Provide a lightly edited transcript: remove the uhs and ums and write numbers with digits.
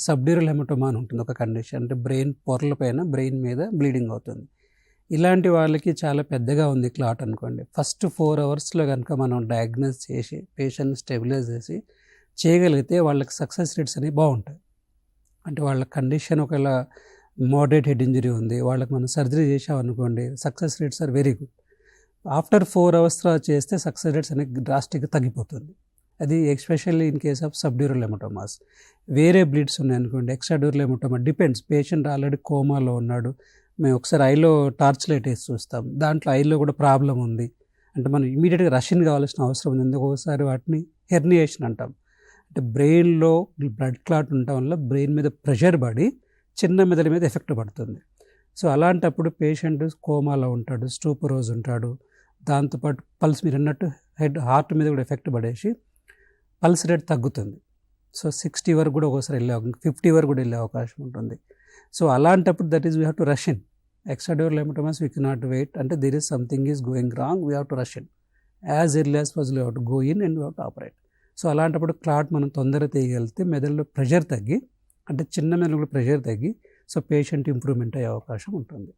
Subdural haematoma అని ఉంటుంది ఒక కండిషన్. అంటే బ్రెయిన్ పొరల పైన బ్రెయిన్ మీద బ్లీడింగ్ అవుతుంది. ఇలాంటి వాళ్ళకి చాలా పెద్దగా ఉంది క్లాట్ అనుకోండి, ఫస్ట్ 4 అవర్స్లో కనుక మనం డయాగ్నోస్ చేసి పేషెంట్ని స్టెబిలైజ్ చేసి చేయగలిగితే వాళ్ళకి సక్సెస్ రేట్స్ అనేవి బాగుంటాయి. అంటే వాళ్ళ కండిషన్ ఒకవేళ మోడరేట్ హెడ్ ఇంజరీ ఉంది, వాళ్ళకి మనం సర్జరీ చేసామనుకోండి, success rates are very good. After 4 hours తర్వాత చేస్తే సక్సెస్ రేట్స్ అనేది డ్రాస్టిక్గా తగ్గిపోతుంది. అది especially in case of subdural hematomas. వేరే బ్లీడ్స్ ఉన్నాయనుకోండి, extradural hematoma depends. Patient already కోమాలో ఉన్నాడు, మేము ఒకసారి ఐలో టార్చ్ లైట్ వేసి చూస్తాం, దాంట్లో ఐలో కూడా ప్రాబ్లం ఉంది అంటే మనం ఇమీడియట్గా రష్యన్ కావాల్సిన అవసరం ఉంది. ఒక్కొక్కసారి వాటిని హెర్నియేషన్ అంటాం. అంటే బ్రెయిన్లో బ్లడ్ క్లాట్ ఉండటం వల్ల బ్రెయిన్ మీద ప్రెషర్ పడి చిన్న మెదడు మీద ఎఫెక్ట్ పడుతుంది. సో అలాంటప్పుడు పేషెంట్ కోమాలో ఉంటాడు, స్టూపరోజ్ ఉంటాడు, దాంతోపాటు పల్స్ మీరు అన్నట్టు హార్ట్ మీద కూడా ఎఫెక్ట్ పడేసి పల్స్ రేట్ తగ్గుతుంది. సో 60 వరకు కూడా ఒకసారి 50 వరకు కూడా వెళ్ళే అవకాశం ఉంటుంది. సో అలాంటప్పుడు that is we have to rush in. Extradural haematomas we cannot wait, అంటే there is something is going wrong, we have to rush in as early as possible. We have to go in and we have to operate. So అలాంటప్పుడు clot మనం తొందరగా తీయగలిగితే మెదడులో pressure తగ్గి, అంటే చిన్న మెదడులో pressure తగ్గి, సో పేషెంట్ ఇంప్రూవ్మెంట్ అయ్యే అవకాశం ఉంటుంది.